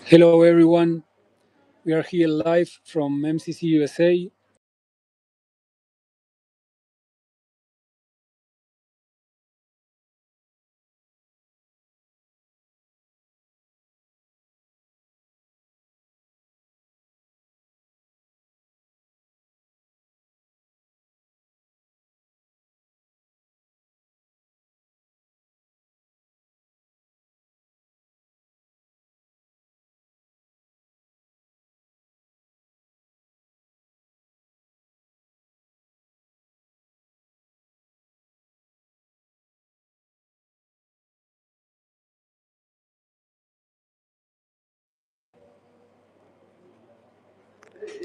Hello, everyone. We are here live from MCC USA.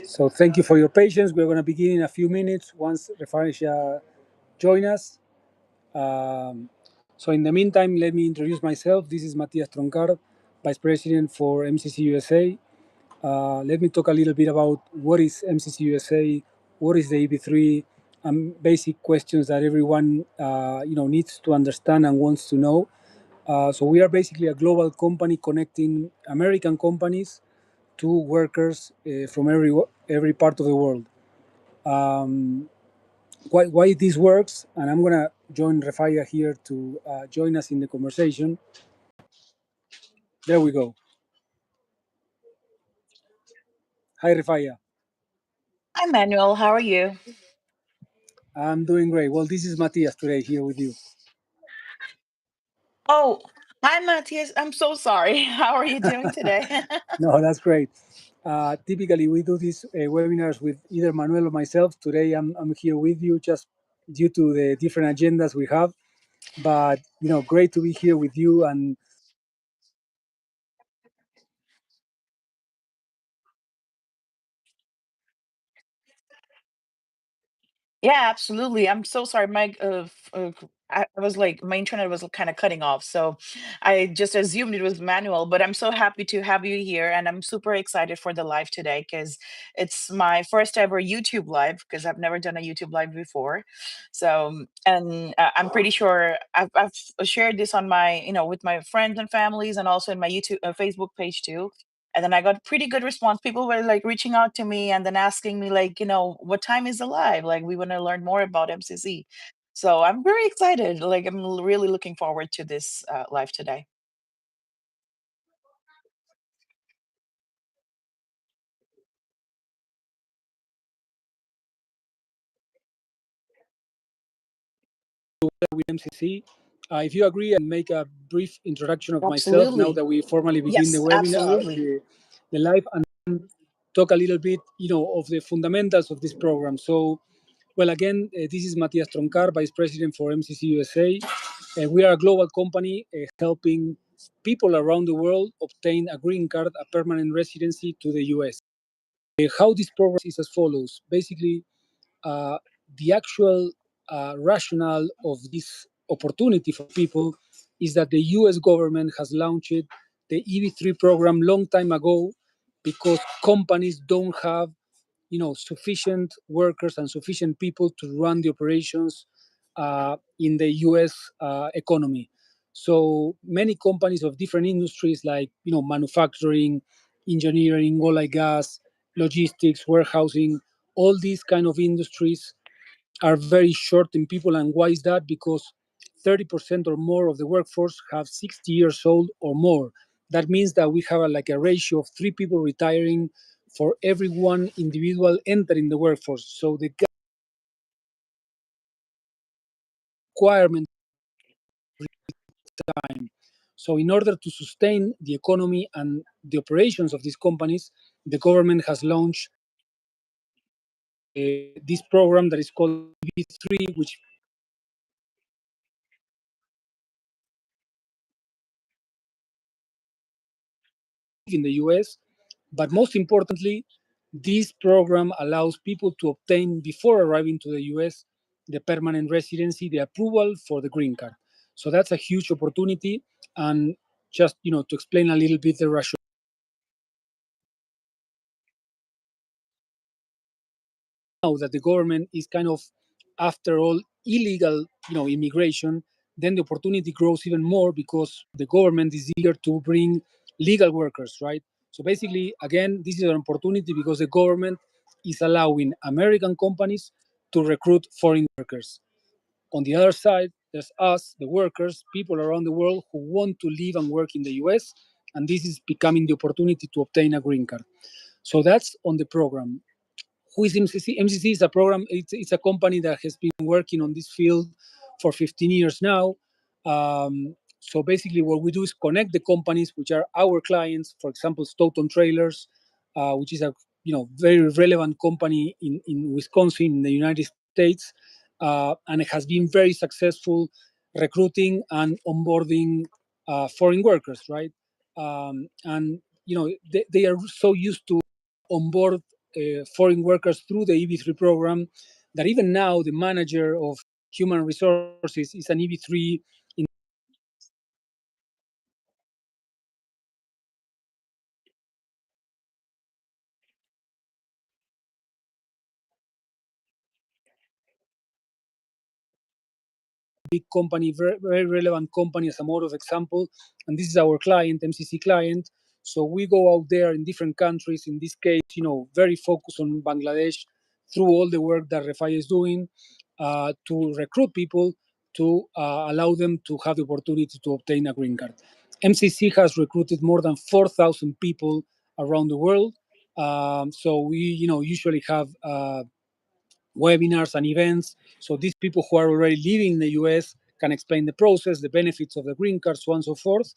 So, thank you for your patience. We're going to begin in a few minutes once Refaya join us. Um, so, in the meantime, let me introduce myself. This is Matias Troncar, Vice President for MCC USA. Let me talk a little bit about what is MCC USA, what is the EB3, and basic questions that everyone needs to understand and wants to know. So we are basically a global company connecting American companies to workers from every part of the world. Um, why this works, and I'm gonna join Refaya here to join us in the conversation. There we go. Hi, Refaya. Hi, Manuel. How are you? I'm doing great. Well, this is Matias today here with you. Oh, hi, Matthias. I'm so sorry. How are you doing today? No, that's great. Typically, we do these webinars with either Manuel or myself. Today, I'm here with you just due to the different agendas we have. But great to be here with you. And Yeah, absolutely. I'm so sorry. I was like, my internet was kind of cutting off. So I just assumed it was Manuel, but I'm so happy to have you here. And I'm super excited for the live today because it's my first ever YouTube live because I've never done a YouTube live before. So, and I'm pretty sure I've shared this on my, with my friends and families and also in my YouTube, Facebook page too. And then I got pretty good response. People were like reaching out to me and then asking me like, what time is the live? Like we want to learn more about MCC. So I'm very excited. Like really looking forward to this live today. with MCC, if you agree, and make a brief introduction of myself now Absolutely. that we formally begin the Yes, webinar, absolutely. the live, and talk a little bit, of the fundamentals of this program. So, well, again, this is Matias Troncar, Vice President for MCC USA. We are a global company helping people around the world obtain a green card, a permanent residency to the US. How this program is as follows. Basically, uh, the actual rationale of this opportunity for people is that the US government has launched the EB3 program long time ago because companies don't have sufficient workers and sufficient people to run the operations in the US economy. So many companies of different industries like manufacturing, engineering, oil and gas, logistics, warehousing, all these kind of industries are very short in people. And why is that? Because 30% or more of the workforce have 60 years old or more. That means that we have like a ratio of 3 people retiring for every one individual entering the workforce. So the requirement time. So in order to sustain the economy and the operations of these companies, the government has launched this program that is called B3, which in the US. But most importantly, this program allows people to obtain, before arriving to the US, the permanent residency, the approval for the green card. So that's a huge opportunity. And just to explain a little bit the rationale that the government is kind of, after all, illegal immigration, then the opportunity grows even more because the government is eager to bring legal workers, right? So basically, again, this is an opportunity because the government is allowing American companies to recruit foreign workers. On the other side, there's us, the workers, people around the world who want to live and work in the US, and this is becoming the opportunity to obtain a green card. So that's on the program. Who is MCC? MCC is a program, it's a company that has been working on this field for 15 years now. So basically, what we do is connect the companies which are our clients, for example, Stoughton Trailers, which is a very relevant company in Wisconsin, in the United States, and it has been very successful recruiting and onboarding foreign workers, right? And they are so used to onboard foreign workers through the EB3 program that even now the manager of human resources is an EB3 in big company, very, very relevant company as a mode of example. And this is our client, MCC client. So we go out there in different countries, in this case, very focused on Bangladesh through all the work that Refaya is doing to recruit people to allow them to have the opportunity to obtain a green card. MCC has recruited more than 4,000 people around the world. So we, usually have webinars and events. So these people who are already living in the US can explain the process, the benefits of the green card, so on and so forth.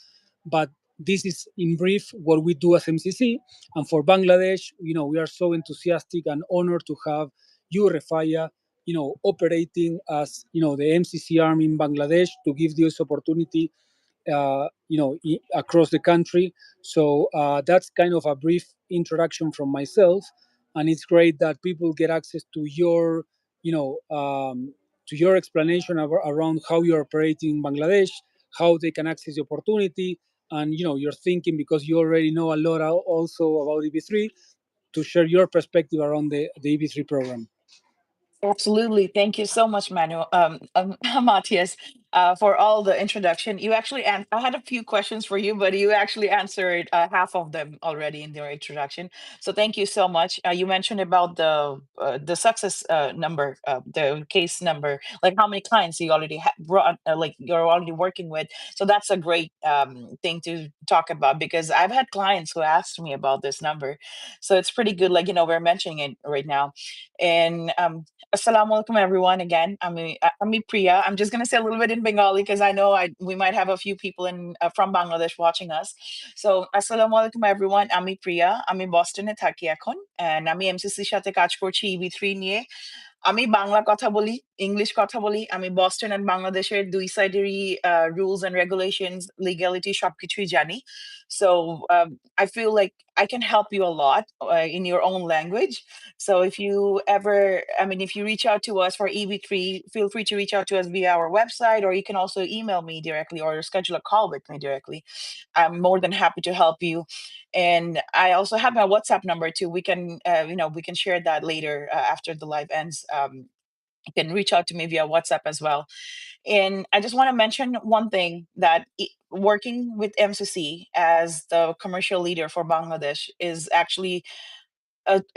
But this is in brief what we do as MCC. And for Bangladesh, we are so enthusiastic and honored to have you, Refaya, operating as, the MCC arm in Bangladesh to give this opportunity across the country. So that's kind of a brief introduction from myself, and it's great that people get access to your explanation around how you're operating in Bangladesh, how they can access the opportunity, and you're thinking because you already know a lot also about EB3 to share your perspective around the EB3 program. Absolutely. Thank you so much, Manuel, Matthias, for all the introduction. You actually, I had a few questions for you, but you actually answered half of them already in your introduction. So thank you so much. You mentioned about the success number, the case number, like how many clients you already brought, like you're already working with. So that's a great thing to talk about because I've had clients who asked me about this number. So it's pretty good. Like, we're mentioning it right now. And Assalamu alaikum, everyone. Again, I'm Priya. I'm just gonna say a little bit in Bengali because I know we might have a few people in from Bangladesh watching us. So, Assalamu alaikum, everyone. আমি প্রিয়া আমি বস্টনে থাকি এখন and আমি এমসিসির সাথে কাজ করছি ইবি3 নিয়ে আমি বাংলা কথা বলি, ইংলিশ কথা বলি। আমি বস্টন এন্ড বাংলাদেশের ২ সাইডেরই রুলস এন্ড রেগুলেশনস, লিগ্যালিটি সবকিছুই জানি। So, I feel like I can help you a lot in your own language. So if you ever, if you reach out to us for EB3, feel free to reach out to us via our website, or you can also email me directly or schedule a call with me directly. I'm more than happy to help you. And I also have my WhatsApp number too. We can, we can share that later after the live ends. You can reach out to me via WhatsApp as well. And I just want to mention one thing that working with MCC as the commercial leader for Bangladesh is actually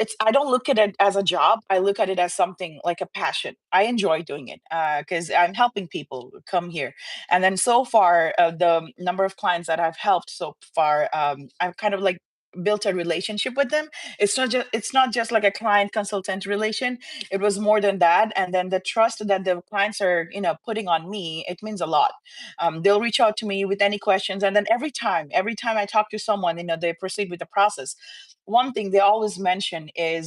it's I don't look at it as a job. I look at it as something like a passion. I enjoy doing it because I'm helping people come here. And then so far, the number of clients that I've helped so far, I've kind of like built a relationship with them. It's not just like a client consultant relation. It was more than that. And then the trust that the clients are putting on me, it means a lot. They'll reach out to me with any questions, and then every time I talk to someone, they proceed with the process. One thing they always mention is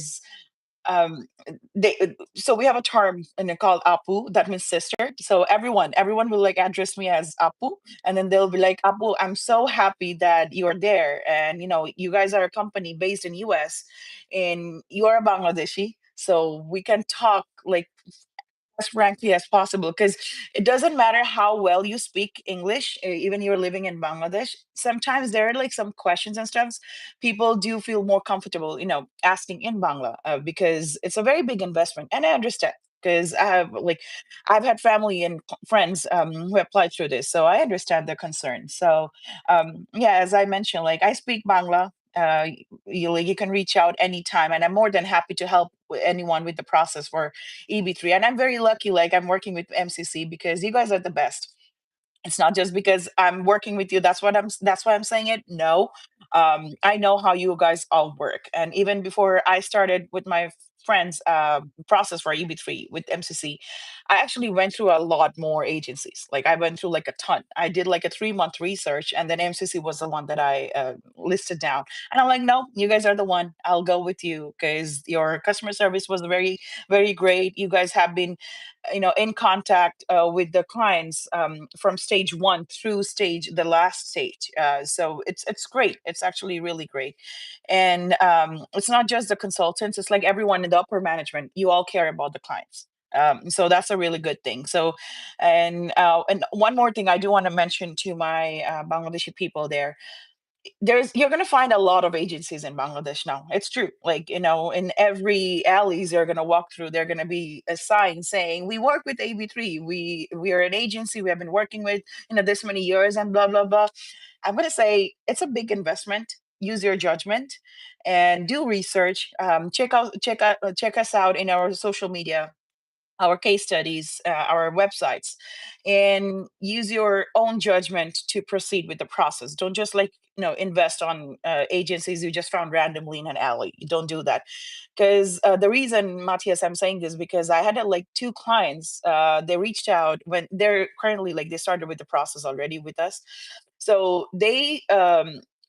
so we have a term and it called apu that means sister. So everyone will like address me as apu, and then they'll be like, apu, I'm so happy that you're there, and you guys are a company based in US and you're a Bangladeshi, so we can talk like as frankly as possible because it doesn't matter how well you speak English, even you're living in Bangladesh. Sometimes there are like some questions and stuff. People do feel more comfortable, asking in Bangla because it's a very big investment, and I understand. Because I've had family and friends who applied through this, so I understand their concern. So, yeah, as I mentioned, like I speak Bangla, You can reach out anytime, and I'm more than happy to help anyone with the process for EB3. And I'm very lucky, like I'm working with MCC because you guys are the best. It's not just because I'm working with you. That's why I'm saying it. No, I know how you guys all work. And even before I started with my friends process for EB3 with MCC, I actually went through a lot more agencies. Like I went through like a ton. I did like a 3 month research, and then MCC was the one that I listed down. And I'm like, no, you guys are the one. I'll go with you because your customer service was very, very great. You guys have been in contact with the clients from stage one through the last stage, so it's great. It's actually really great. And it's not just the consultants, it's like everyone in the upper management, you all care about the clients. So that's a really good thing. So and one more thing I do want to mention to my Bangladeshi people there, you're going to find a lot of agencies in Bangladesh now. It's true. Like, in every alleys you're going to walk through, there're going to be a sign saying, we work with AB3. We are an agency we have been working with, this many years and blah, blah, blah. I'm going to say it's a big investment. Use your judgment and do research. Check us out in our social media, our case studies, our websites, and use your own judgment to proceed with the process. Don't just invest on agencies you just found randomly in an alley. Don't do that. Because the reason, Matthias, I'm saying this because I had like two clients. They reached out when they're currently they started with the process already with us. So they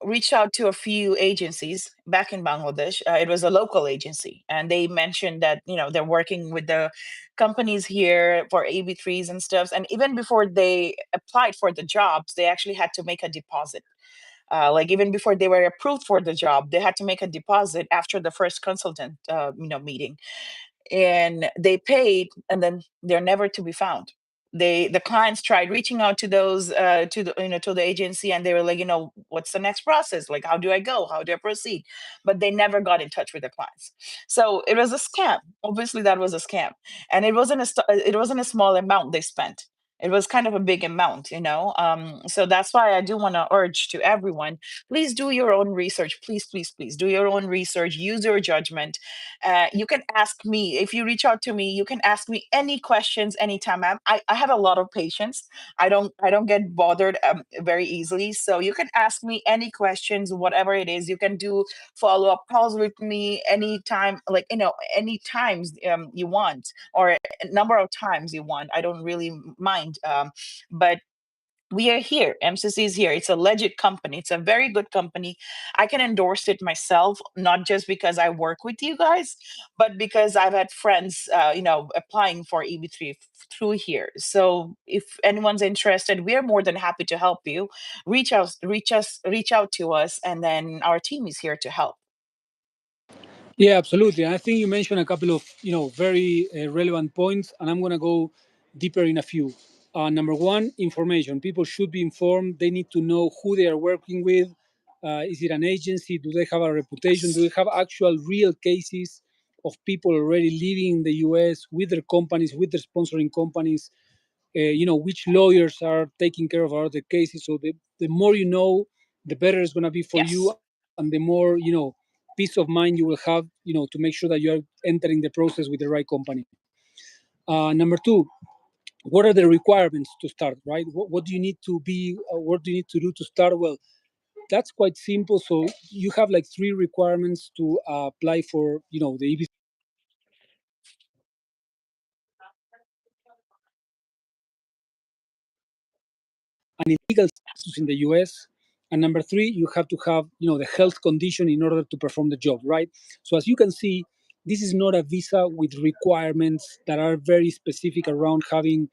reached out to a few agencies back in Bangladesh. It was a local agency, and they mentioned that they're working with the companies here for AB3s and stuff. And even before they applied for the jobs, they actually had to make a deposit. Like even before they were approved for the job, they had to make a deposit after the first consultant meeting, and they paid, and then they're never to be found. The clients tried reaching out to those to the agency, and they were like, what's the next process, like how do I go, how do I proceed? But they never got in touch with the clients. So it was a scam. Obviously that was a scam. And it wasn't a small amount they spent. It was kind of a big amount, so that's why I do want to urge to everyone, please do your own research. Please, please, please do your own research. Use your judgment. You can ask me, if you reach out to me, you can ask me any questions anytime. I have a lot of patience. I don't get bothered very easily. So you can ask me any questions, whatever it is. You can do follow-up calls with me anytime, any times you want, or a number of times you want. I don't really mind. But we are here. MCC is here. It's a legit company. It's a very good company. I can endorse it myself, not just because I work with you guys, but because I've had friends, applying for EB3 through here. So if anyone's interested, we are more than happy to help you. Reach out to us, and then our team is here to help. Yeah, absolutely. And I think you mentioned a couple of very relevant points, and I'm going to go deeper in a few. Number one, information. People should be informed. They need to know who they are working with. Is it an agency? Do they have a reputation? Do Yes. they have actual real cases of people already living in the US with their companies, with their sponsoring companies? Which lawyers are taking care of other cases. So the more you know, the better it's going to be for you, Yes. and the more peace of mind you will have, to make sure that you are entering the process with the right company. Number two, what are the requirements to start, right? What do you need to be, what do you need to do to start? Well, that's quite simple. So you have like three requirements to apply for, the EB, an illegal status in the US. And number three, you have to have, the health condition in order to perform the job, right? So as you can see, this is not a visa with requirements that are very specific around having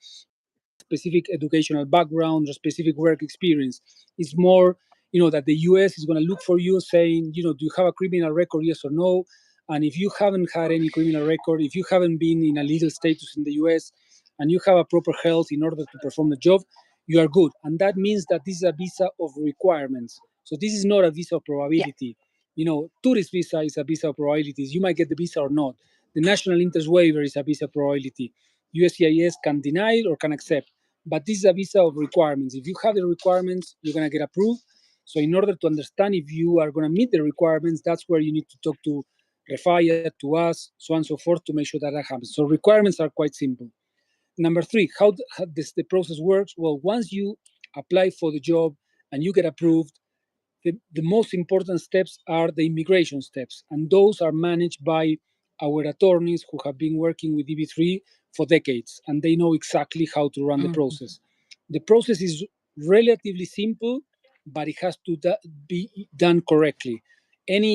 specific educational background or specific work experience. It's more, that the US is going to look for you saying, do you have a criminal record, yes or no? And if you haven't had any criminal record, if you haven't been in a legal status in the US, and you have a proper health in order to perform the job, you are good. And that means that this is a visa of requirements. So this is not a visa of Yeah. probability. Tourist visa is a visa of probabilities. You might get the visa or not. The national interest waiver is a visa of probability. USCIS can deny it or can accept. But this is a visa of requirements. If you have the requirements, you're going to get approved. So in order to understand if you are going to meet the requirements, that's where you need to talk to Refaya, to us, so on and so forth, to make sure that that happens. So requirements are quite simple. Number three, how this the process works? Well, once you apply for the job and you get approved, the most important steps are the immigration steps, and those are managed by our attorneys who have been working with EB3 for decades, and they know exactly how to run the Mhm. process. The process is relatively simple, but it has to be done correctly. Any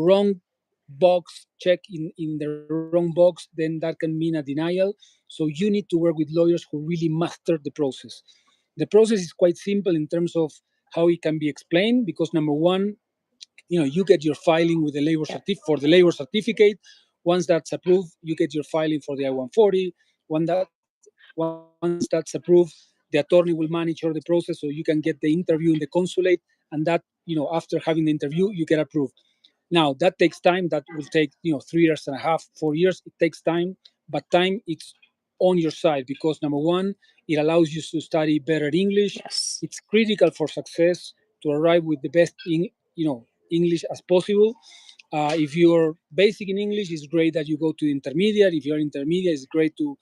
wrong box check in the wrong box, then that can mean a denial. So you need to work with lawyers who really master the process. The process is quite simple in terms of how it can be explained, because number one, you get your filing with the Yep. for the labor certificate. Once that's approved, you get your filing for the I-140. Once that's approved, the attorney will manage all the process, so you can get the interview in the consulate, and that after having the interview, you get approved. Now that takes time. That will take 3 years and a half, 4 years. It takes time, but time it's on your side, because number one, it allows you to study better English. Yes. It's critical for success to arrive with the best English as possible. If you're basic in English, it's great that you go to intermediate. If you're intermediate, it's great to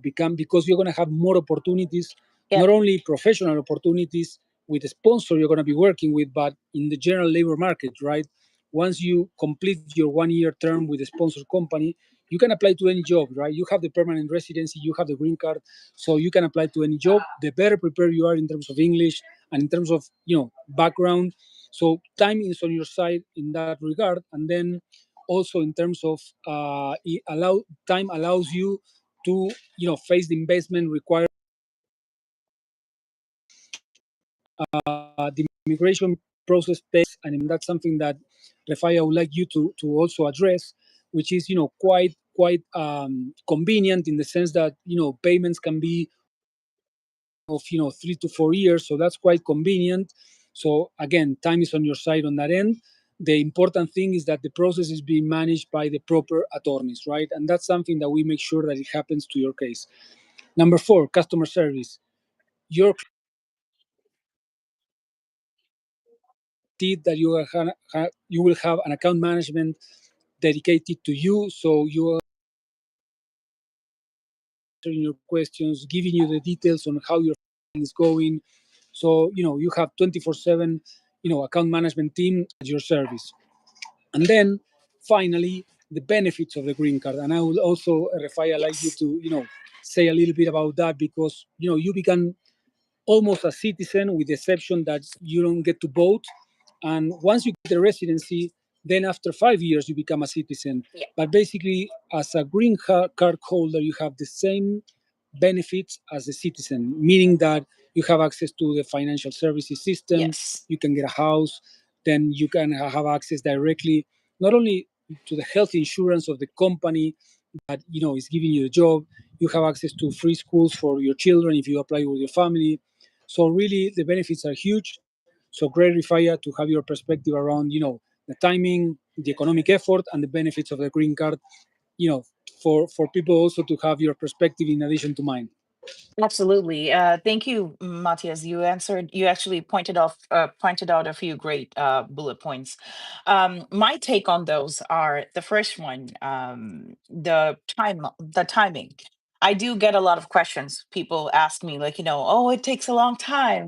become, because you're going to have more opportunities, Yep. not only professional opportunities with the sponsor you're going to be working with, but in the general labor market, right? Once you complete your 1 year term with a sponsor company, you can apply to any job, right? You have the permanent residency, you have the green card, so you can apply to any job. The better prepared you are in terms of English and in terms of background. So time is on your side in that regard. And then also in terms of time allows you to face the investment required. The immigration process takes, and that's something that Refaya would like you to also address, which is quite convenient in the sense that payments can be of 3 to 4 years, so that's quite convenient. So again, time is on your side on that end. The important thing is that the process is being managed by the proper attorneys, right? And that's something that we make sure that it happens to your case. Number four, customer service. Your that you will have an account management dedicated to you, so you are answering your questions, giving you the details on how your is going. So you have 24/7 account management team at your service. And then finally, the benefits of the green card. And I will also, Refai, like you Yes. to say a little bit about that, because you become almost a citizen, with the exception that you don't get to vote. And once you get the residency, then after 5 years you become a citizen. Yeah. But basically, as a green card holder, you have the same benefits as a citizen, meaning that you have access to the financial services system, Yes. you can get a house, then you can have access directly, not only to the health insurance of the company that is giving you a job. You have access to free schools for your children if you apply with your family. So really, the benefits are huge. So great, Rifaya, to have your perspective around the timing, the economic effort, and the benefits of the green card. For people also to have your perspective in addition to mine. Absolutely. Thank you, Matthias. You actually pointed out a few great bullet points. My take on those are the first one, the timing. I do get a lot of questions. People ask me, like, oh, it takes a long time,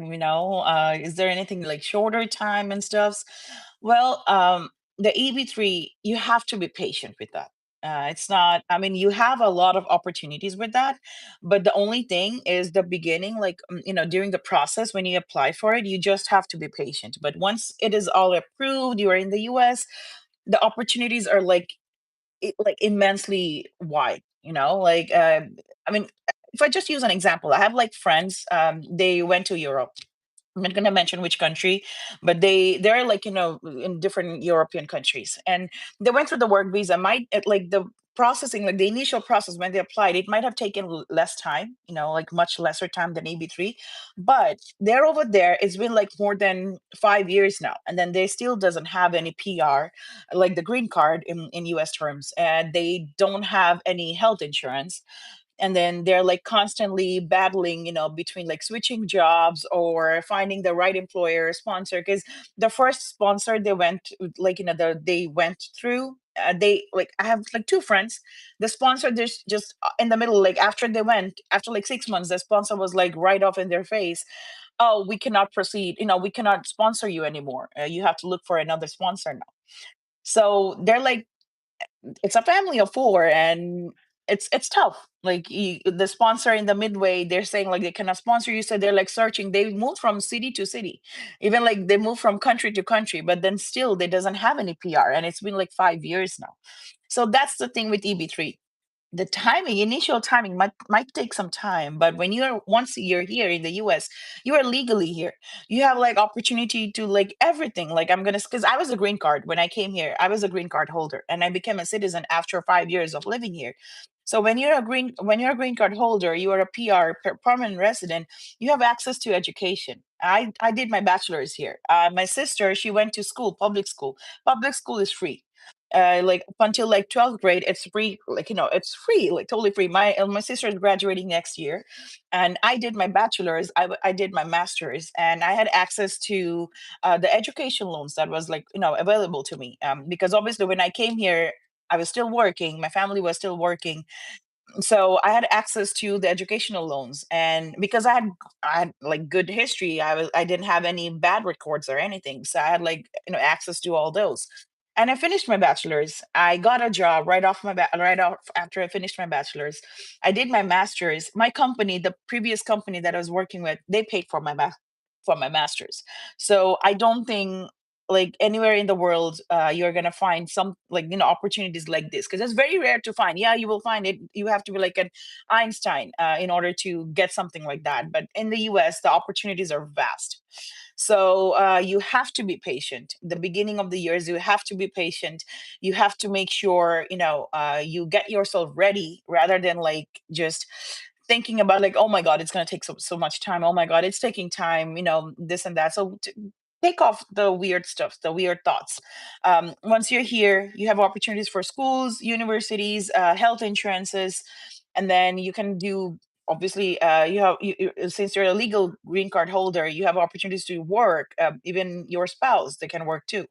is there anything like shorter time and stuff? Well, the EB3, you have to be patient with that. It's not, I mean, you have a lot of opportunities with that, but the only thing is the beginning, like, during the process when you apply for it, you just have to be patient. But once it is all approved, you are in the US, the opportunities are like immensely wide, like, I mean, if I just use an example, I have like friends, they went to Europe. I'm not gonna mention which country, but they're like, in different European countries, and they went through the work visa. Might like the processing, like the initial process when they applied, it might have taken less time, like much lesser time than AB3. But they're over there. It's been like more than 5 years now, and then they still doesn't have any PR, like the green card in US terms, and they don't have any health insurance. and then they're like constantly battling, between like switching jobs or finding the right employer sponsor. Because the first sponsor they went, like, they went through, they like, I have like two friends. The sponsor just in the middle, like after they went, after like 6 months, the sponsor was like right off in their face, oh, we cannot proceed, we cannot sponsor you anymore, you have to look for another sponsor now. So they're like, it's a family of four, and it's tough. Like, the sponsor in the midway, they're saying like they cannot sponsor you, so they're like searching. They move from city to city, even like they move from country to country, but then still they doesn't have any PR, and it's been like 5 years now. So that's the thing with EB3. The timing, initial timing might take some time, but when you're once you're here in the US, you are legally here. You have like opportunity to like everything. Like, I'm gonna, because I was a green card when I came here. I was a green card holder, and I became a citizen after 5 years of living here. So when you're a green card holder, you are a PR, permanent resident. You have access to education. I did my bachelor's here. My sister, she went to school, public school. Public school is free, like up until like 12th grade, it's free. Like, it's free, like totally free. My sister is graduating next year, and I did my bachelor's, I did my master's, and I had access to the education loans that was like, available to me, because obviously when I came here, I was still working, my family was still working. So I had access to the educational loans, and because I had like good history, I didn't have any bad records or anything, so I had like, access to all those. And I finished my bachelor's. I got a job right off after I finished my bachelor's. I did my master's. My company, the previous company that I was working with, they paid for my master's. So I don't think like anywhere in the world you're gonna find some, like, opportunities like this, because it's very rare to find. Yeah, you will find it. You have to be like an Einstein in order to get something like that, but in the US the opportunities are vast. So you have to be patient. The beginning of the years, you have to be patient. You have to make sure, you get yourself ready, rather than like just thinking about like, oh my god, it's going to take so much time. Oh my god, it's taking time, this and that. So take off the weird stuff, the weird thoughts. Once you're here, you have opportunities for schools, universities, health insurances, and then you can do, obviously, since you're a legal green card holder, you have opportunities to work. Even your spouse, they can work too.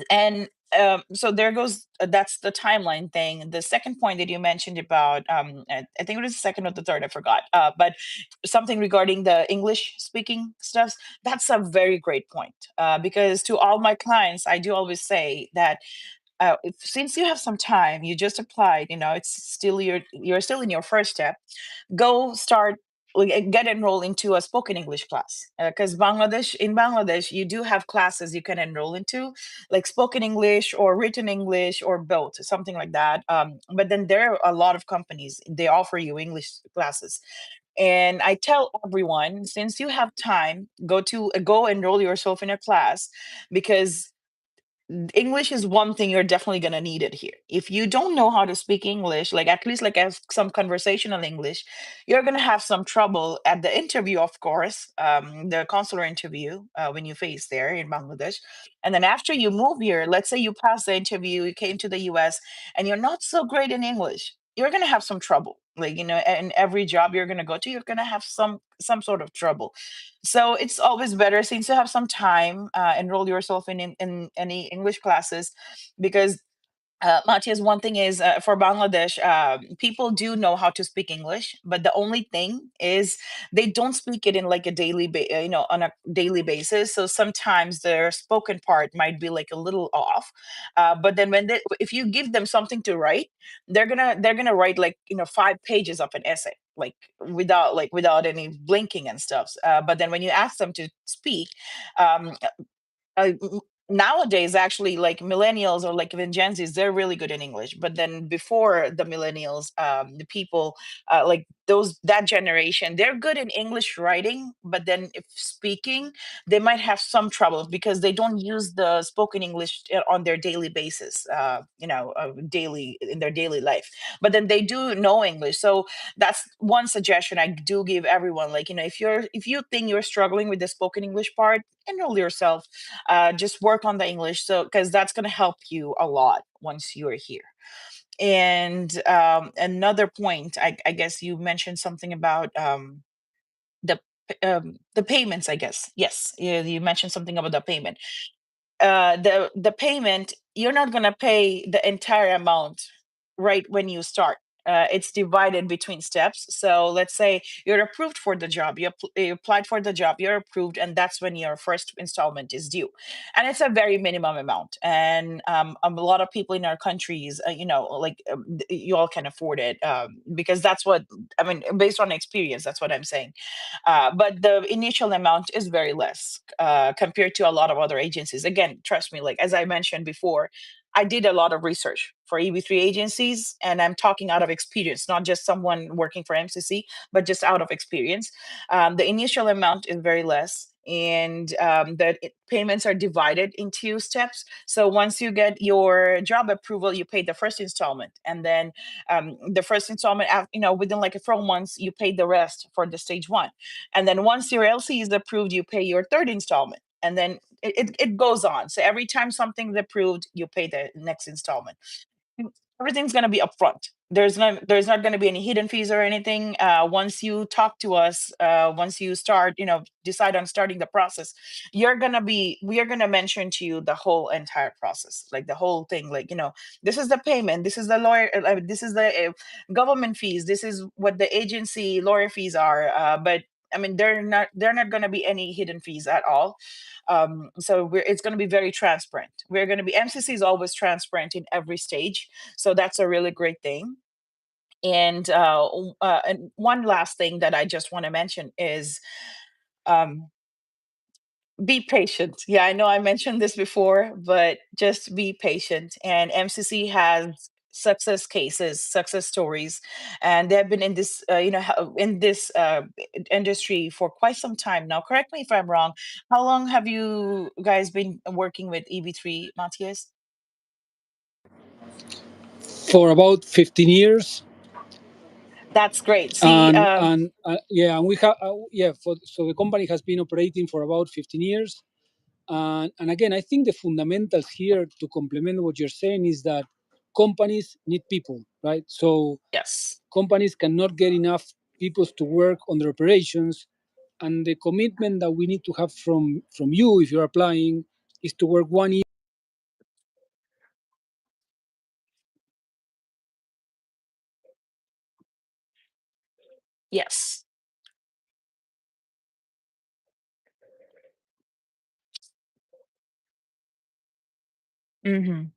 And so there goes, that's the timeline thing. The second point that you mentioned about, I think it was the second or the third, I forgot, but something regarding the English speaking stuff, that's a very great point, because to all my clients, I do always say that, since you have some time, you just applied, it's still, you're still in your first step, go start, like, get enrolled into a spoken English class, because Bangladesh, you do have classes you can enroll into, like spoken English or written English or both, something like that. But then there are a lot of companies, they offer you English classes. And I tell everyone, since you have time, go enroll yourself in a class, because English is one thing you're definitely going to need it here. If you don't know how to speak English, like at least like as some conversational English, you're going to have some trouble at the interview, of course, the consular interview, when you face there in Bangladesh. And then after you move here, let's say you pass the interview, you came to the US, and you're not so great in English, you're going to have some trouble. Like, in every job you're going to go to, you're going to have some sort of trouble. So it's always better, since you have some time, enroll yourself in any English classes, because Matthias, one thing is, for Bangladesh, people do know how to speak English, but the only thing is they don't speak it in like a on a daily basis. So sometimes their spoken part might be like a little off. But then if you give them something to write, they're gonna write like 5 pages of an essay, like without any blinking and stuff. But then when you ask them to speak, um, nowadays, actually, like millennials or like even Gen Zs, they're really good in English. But then before the millennials, the people, like that generation, they're good in English writing, but then if speaking, they might have some trouble because they don't use the spoken English on their daily basis, daily in their daily life. But then they do know English. So that's one suggestion I do give everyone. Like, if you think you're struggling with the spoken English part, enroll yourself, just work on the English, so because that's going to help you a lot once you're here. And another point, I guess you mentioned something about the the payments. I guess yes, you mentioned something about the payment. The payment, you're not going to pay the entire amount right when you start. It's divided between steps. So let's say you're approved for the job, you applied for the job, you're approved, and that's when your first installment is due. And it's a very minimum amount. And a lot of people in our countries, like you all can afford it, because that's what I mean, based on experience, that's what I'm saying. But the initial amount is very less compared to a lot of other agencies. Again, trust me, like as I mentioned before, I did a lot of research for EB3 agencies, and I'm talking out of experience, not just someone working for MCC, but just out of experience. The initial amount is very less, and payments are divided into steps. So once you get your job approval, you pay the first installment, and then the first installment, within like 4 months, you pay the rest for the stage one. And then once your LC is approved, you pay your third installment. And then it goes on. So every time something's approved, you pay the next installment. Everything's going to be upfront. There's not going to be any hidden fees or anything. Once you talk to us, once you start, decide on starting the process, we are going to mention to you the whole entire process, like the whole thing, like, this is the payment, this is the lawyer, this is the government fees, this is what the agency lawyer fees are. But I mean, they're not going to be any hidden fees at all. So it's going to be very transparent. We're going to be MCC is always transparent in every stage, so that's a really great thing. And one last thing that I just want to mention is, um, be patient. Yeah, I know I mentioned this before, but just be patient. And MCC has success cases, success stories, and they've been in this, in this industry for quite some time now. Correct me if I'm wrong. How long have you guys been working with EB3, Matthias? For about 15 years. That's great. See, And we have so the company has been operating for about 15 years. And again, I think the fundamentals here to complement what you're saying is that companies need people, right? So yes. companies cannot get enough people to work on their operations, and the commitment that we need to have from you if you're applying is to work 1 year. Yes. Hmm.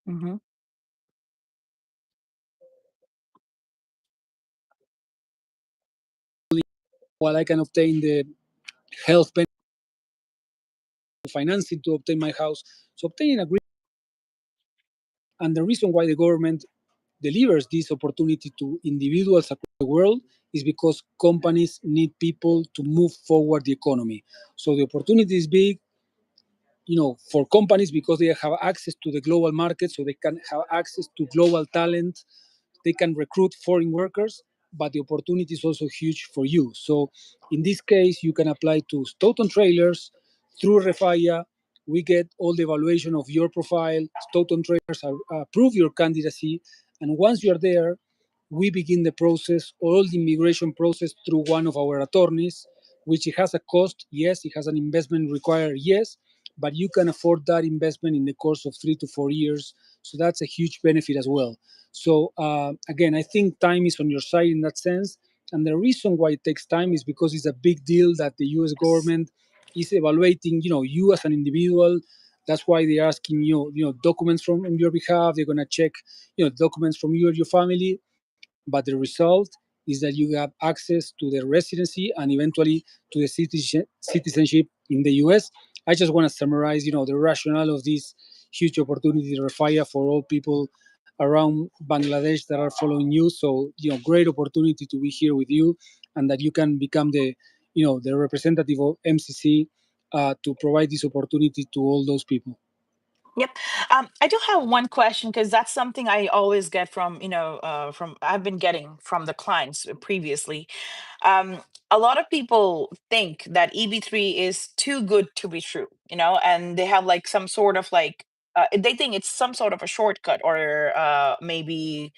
Hmm. While I can obtain the health benefit, financing to obtain my house. So obtaining a green, and the reason why the government delivers this opportunity to individuals across the world is because companies need people to move forward the economy. So the opportunity is big, for companies because they have access to the global market, so they can have access to global talent, they can recruit foreign workers, but the opportunity is also huge for you. So in this case, you can apply to Stoughton Trailers through Refaya. We get all the evaluation of your profile. Stoughton Trailers approve your candidacy, and once you're there, we begin the process, all the immigration process through one of our attorneys, which it has a cost, yes, it has an investment required, yes, but you can afford that investment in the course of 3 to 4 years. So that's a huge benefit as well. So again, I think time is on your side in that sense. And the reason why it takes time is because it's a big deal that the US Yes. government is evaluating, you as an individual. That's why they're asking documents from on your behalf. They're gonna check, documents from you and your family. But the result is that you have access to the residency and eventually to the citizenship in the US. I just want to summarize, the rationale of this huge opportunity, Refaya, for all people around Bangladesh that are following you. So, great opportunity to be here with you, and that you can become the representative of MCC to provide this opportunity to all those people. Yep. I do have one question because that's something I always get from, from I've been getting from the clients previously. Um, a lot of people think that EB3 is too good to be true, and they have like some sort of like, they think it's some sort of a shortcut or maybe,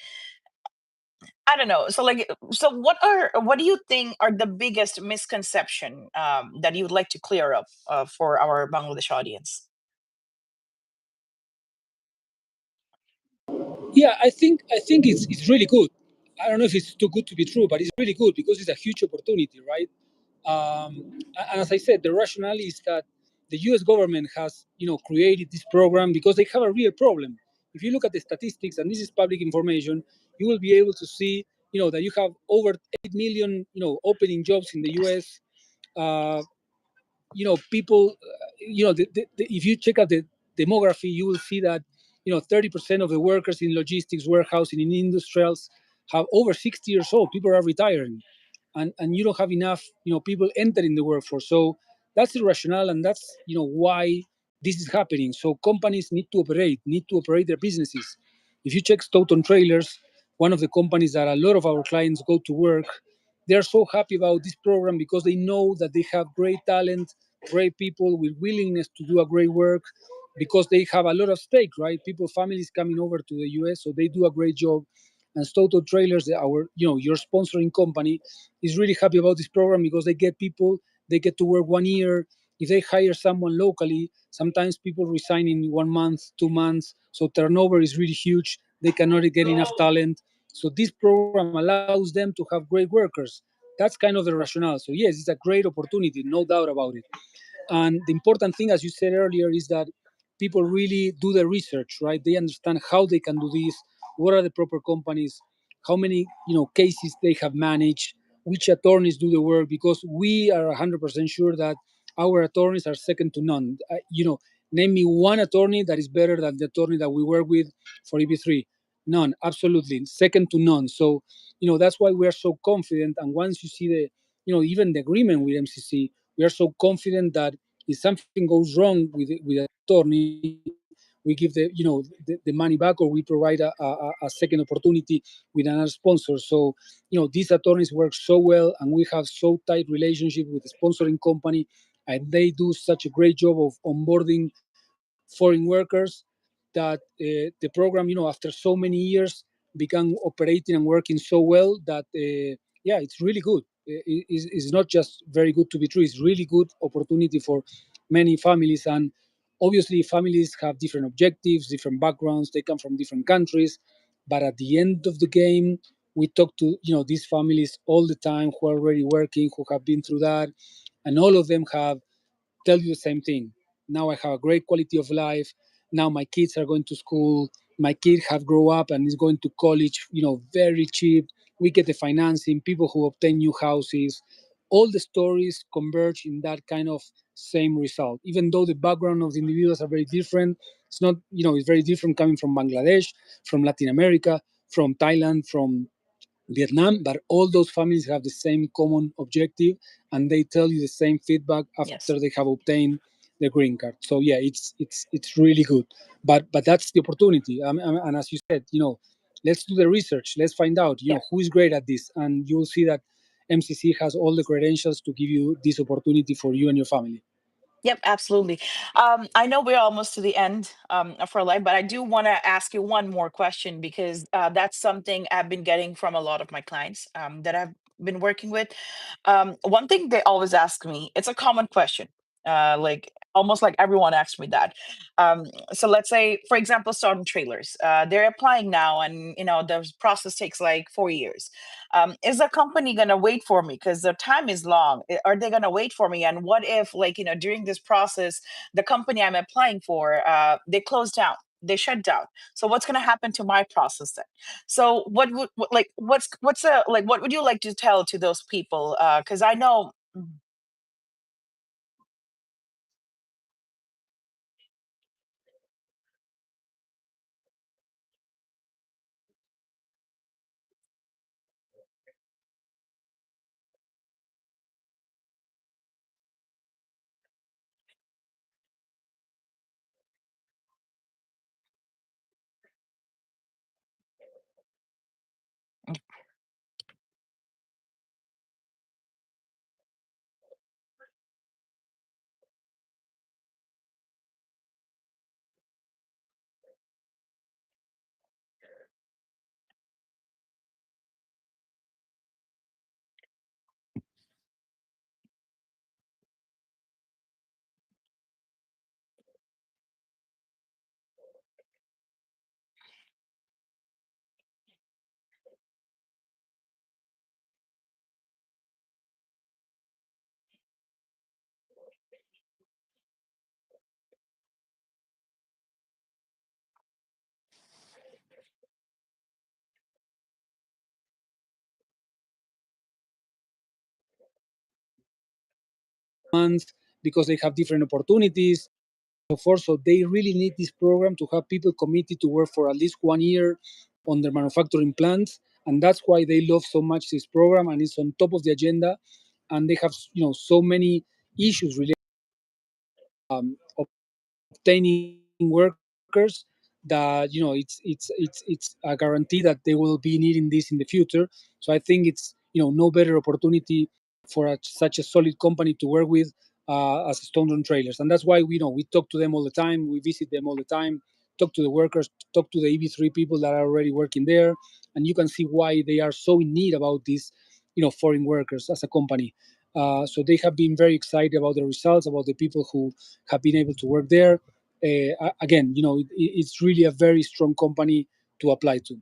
I don't know. So like, so what do you think are the biggest misconception that you would like to clear up for our Bangladesh audience? Yeah, I think it's really good. I don't know if it's too good to be true, but it's really good because it's a huge opportunity, right? And as I said, the rationale is that the U.S. government has, created this program because they have a real problem. If you look at the statistics, and this is public information, you will be able to see, that you have over 8 million, opening jobs in the U.S. Uh, people, if you check out the demography, you will see that 30% of the workers in logistics, warehousing, in industrials have over 60 years old. People are retiring, and you don't have enough people entering the workforce. So that's the rationale, and that's why this is happening. So companies need to operate their businesses. If you check Stoughton Trailers, one of the companies that a lot of our clients go to work, they're so happy about this program because they know that they have great talent, great people with willingness to do a great work, because they have a lot of stake, right? People, families coming over to the US, so they do a great job. And Stoto Trailers, your sponsoring company, is really happy about this program because they get people, they get to work 1 year. If they hire someone locally, sometimes people resign in 1 month, 2 months, so turnover is really huge. They cannot get enough talent. So this program allows them to have great workers. That's kind of the rationale. So yes, it's a great opportunity, no doubt about it. And the important thing, as you said earlier, is that people really do the research, right? They understand how they can do this, what are the proper companies, how many cases they have managed, which attorneys do the work, because we are 100% sure that our attorneys are second to none. Name me one attorney that is better than the attorney that we work with for EB3. None, absolutely, second to none. So, that's why we are so confident. And once you see even the agreement with MCC, we are so confident that if something goes wrong with an attorney, we give the money back, or we provide a second opportunity with another sponsor. So these attorneys work so well, and we have so tight relationship with the sponsoring company, and they do such a great job of onboarding foreign workers, that the program, after so many years, began operating and working so well that yeah, it's really good. It's not just very good to be true. It's really good opportunity for many families. And obviously families have different objectives, different backgrounds, they come from different countries. But at the end of the game, we talk to these families all the time who are already working, who have been through that, and all of them have tell you the same thing. Now I have a great quality of life. Now my kids are going to school. My kid have grown up and is going to college, very cheap. We get the financing, people who obtain new houses. All the stories converge in that kind of same result. Even though the background of the individuals are very different, it's not, it's very different coming from Bangladesh, from Latin America, from Thailand, from Vietnam, but all those families have the same common objective, and they tell you the same feedback after Yes. they have obtained the green card. So yeah, it's really good. But that's the opportunity. And as you said, let's do the research. Let's find out, Yep. who is great at this, and you will see that MCC has all the credentials to give you this opportunity for you and your family. Yep, absolutely. I know we're almost to the end of our life, but I do want to ask you one more question because that's something I've been getting from a lot of my clients that I've been working with. One thing they always ask me, it's a common question. Like almost like everyone asked me that. Um, so let's say, for example, Stone trailers, they're applying now, and the process takes like 4 years. Is the company gonna wait for me because the time is long? Are they gonna wait for me? And what if, like, during this process, the company I'm applying for, they close down? They shut down. So what's going to happen to my process then? So what's a like what would you like to tell to those people? Because I know. Mhm. Months because they have different opportunities, so forth. So they really need this program to have people committed to work for at least 1 year on their manufacturing plants, and that's why they love so much this program, and it's on top of the agenda. And they have so many issues related obtaining workers that it's a guarantee that they will be needing this in the future. So I think it's no better opportunity for such a solid company to work with as Stone Run Trailers, and that's why we talk to them all the time, we visit them all the time, talk to the workers, talk to the EV3 people that are already working there, and you can see why they are so in need about these foreign workers as a company. So they have been very excited about the results, about the people who have been able to work there. Again, it's really a very strong company to apply to.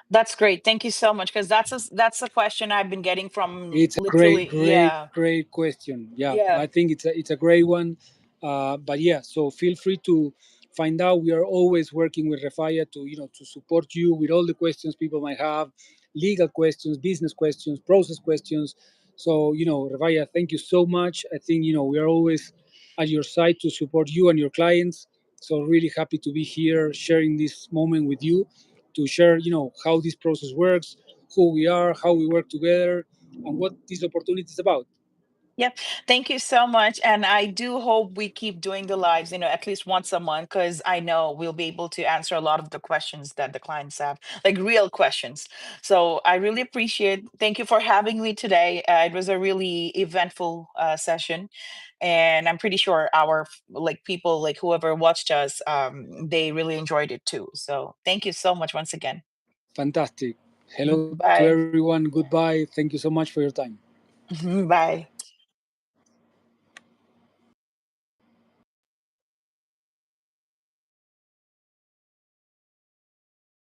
That's great. Thank you so much, because that's a question I've been getting from It's a great, literally. great, Yeah. great question. Yeah, Yeah. I think it's a great one. But yeah, so feel free to find out. We are always working with Refaya to to support you with all the questions people might have, legal questions, business questions, process questions. So Refaya, thank you so much. I think we are always at your side to support you and your clients. So really happy to be here sharing this moment with you, to share how this process works, who we are, how we work together, and what this opportunity is about. Yep. Thank you so much. And I do hope we keep doing the lives, at least once a month, because I know we'll be able to answer a lot of the questions that the clients have, like real questions. So I really appreciate. Thank you for having me today. It was a really eventful session, and I'm pretty sure our like people, like whoever watched us, they really enjoyed it too. So thank you so much once again. Fantastic. Hello to Bye. everyone. Goodbye. Thank you so much for your time. Bye.